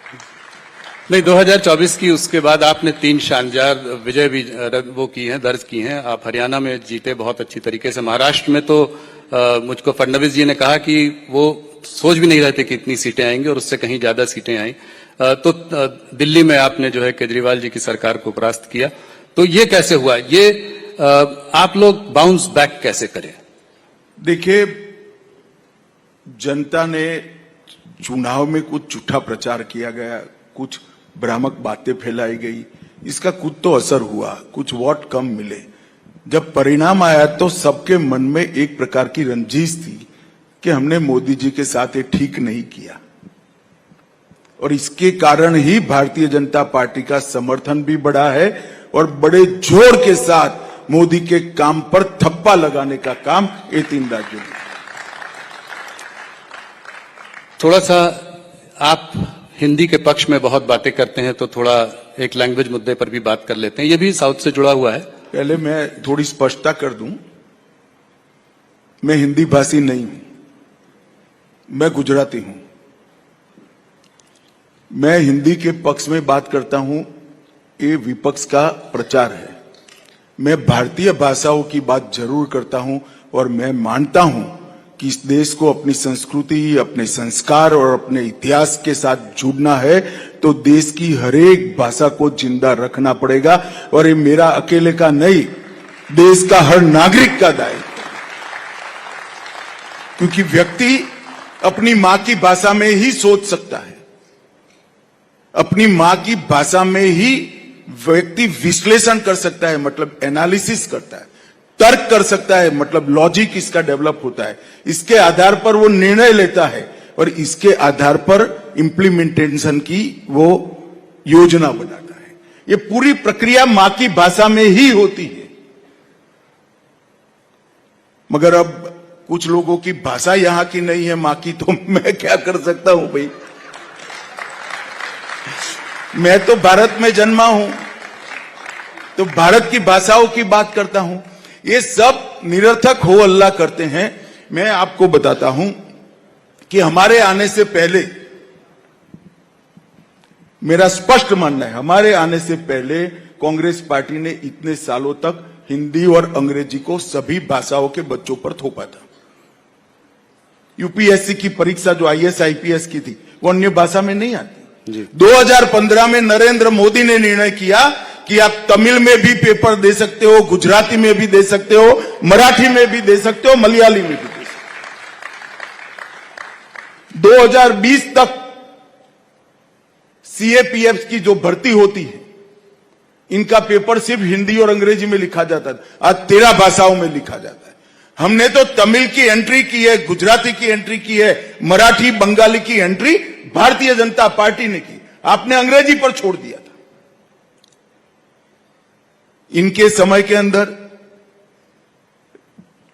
नहीं, 2024 की उसके बाद आपने 3 शानदार विजय भी वो की हैं, दर्ज की हैं। आप हरियाणा में जीते बहुत अच्छी तरीके से। महाराष्ट्र में तो मुझको फडणवीस जी ने कहा कि वो सोच भी नहीं रहे थे कि इतनी सीटें आएंगी और उससे कहीं ज्यादा सीटें आई। तो दिल्ली में आपने जो है केजरीवाल जी की सरकार को परास्त किया। तो ये कैसे हुआ? ये आप लोग बाउंस बैक कैसे करें? देखिए, जनता ने चुनाव में कुछ झूठा प्रचार किया गया, कुछ भ्रामक बातें फैलाई गई, इसका कुछ तो असर हुआ, कुछ वोट कम मिले। जब परिणाम आया तो सबके मन में एक प्रकार की रंजिश थी कि हमने मोदी जी के साथ ये ठीक नहीं किया, और इसके कारण ही भारतीय जनता पार्टी का समर्थन भी बढ़ा है और बड़े जोर के साथ मोदी के काम पर थप्पा लगाने का काम ये 3 राज्यों में। थोड़ा सा आप हिंदी के पक्ष में बहुत बातें करते हैं, तो थोड़ा एक लैंग्वेज मुद्दे पर भी बात कर लेते हैं। ये भी साउथ से जुड़ा हुआ है। पहले मैं थोड़ी स्पष्टता कर दूं, मैं हिंदी भाषी नहीं हूं, मैं गुजराती हूं। मैं हिंदी के पक्ष में बात करता हूं, ये विपक्ष का प्रचार है। मैं भारतीय भाषाओं की बात जरूर करता हूं और मैं मानता हूं कि इस देश को अपनी संस्कृति, अपने संस्कार और अपने इतिहास के साथ जुड़ना है तो देश की हर एक भाषा को जिंदा रखना पड़ेगा, और ये मेरा अकेले का नहीं, देश का हर नागरिक का दायित्व है। क्योंकि व्यक्ति अपनी मां की भाषा में ही सोच सकता है, अपनी मां की भाषा में ही व्यक्ति विश्लेषण कर सकता है, मतलब एनालिसिस करता है, तर्क कर सकता है, मतलब लॉजिक इसका डेवलप होता है। इसके आधार पर वो निर्णय लेता है और इसके आधार पर इंप्लीमेंटेशन की वो योजना बनाता है। ये पूरी प्रक्रिया मां की भाषा में ही होती है। मगर अब कुछ लोगों की भाषा यहां की नहीं है मां की, तो मैं क्या कर सकता हूं भाई? मैं तो भारत में जन्मा हूं, तो भारत की भाषाओं की बात करता हूं। ये सब निरर्थक हो अल्लाह करते हैं। मैं आपको बताता हूं कि हमारे आने से पहले, मेरा स्पष्ट मानना है, हमारे आने से पहले कांग्रेस पार्टी ने इतने सालों तक हिंदी और अंग्रेजी को सभी भाषाओं के बच्चों पर थोपा था। यूपीएससी की परीक्षा जो आईएएस आईपीएस की थी, वो अन्य भाषा में नहीं आती। 2015 में नरेंद्र मोदी ने निर्णय किया कि आप तमिल में भी पेपर दे सकते हो, गुजराती में भी दे सकते हो, मराठी में भी दे सकते हो, मलयाली में भी दे सकते हो। 2020 तक सीएपीएफ की जो भर्ती होती है, इनका पेपर सिर्फ हिंदी और अंग्रेजी में लिखा जाता था, आज 13 भाषाओं में लिखा जाता है। हमने तो तमिल की एंट्री की है, गुजराती की एंट्री की है, मराठी बंगाली की एंट्री भारतीय जनता पार्टी ने की। आपने अंग्रेजी पर छोड़ दिया था। इनके समय के अंदर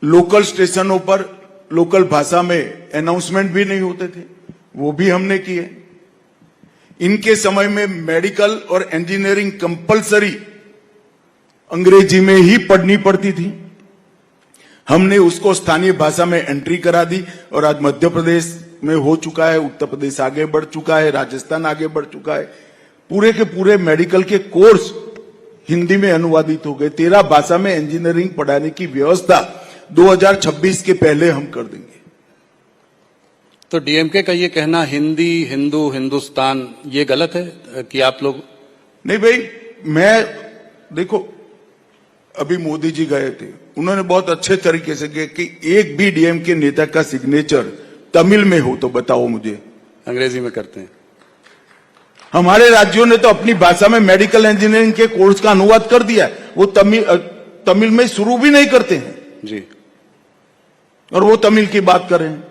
लोकल स्टेशनों पर लोकल भाषा में अनाउंसमेंट भी नहीं होते थे, वो भी हमने किए। इनके समय में मेडिकल और इंजीनियरिंग कंपलसरी अंग्रेजी में ही पढ़नी पड़ती थी, हमने उसको स्थानीय भाषा में एंट्री करा दी। और आज मध्य प्रदेश में हो चुका है, उत्तर प्रदेश आगे बढ़ चुका है, राजस्थान आगे बढ़ चुका है। पूरे के पूरे मेडिकल के कोर्स हिंदी में अनुवादित हो गए। 13 भाषा में इंजीनियरिंग पढ़ाने की व्यवस्था 2026 के पहले हम कर देंगे। तो डीएमके का ये कहना हिंदी, हिंदू, हिंदुस्तान, ये गलत है कि आप लोग? नहीं भाई, मैं देखो, अभी मोदी जी गए थे, उन्होंने बहुत अच्छे तरीके से कहा कि एक भी डीएमके नेता का सिग्नेचर तमिल में हो तो बताओ मुझे। अंग्रेजी में करते हैं। हमारे राज्यों ने तो अपनी भाषा में मेडिकल इंजीनियरिंग के कोर्स का अनुवाद कर दिया है, वो तमिल में शुरू भी नहीं करते हैं जी, और वो तमिल की बात कर रहे हैं।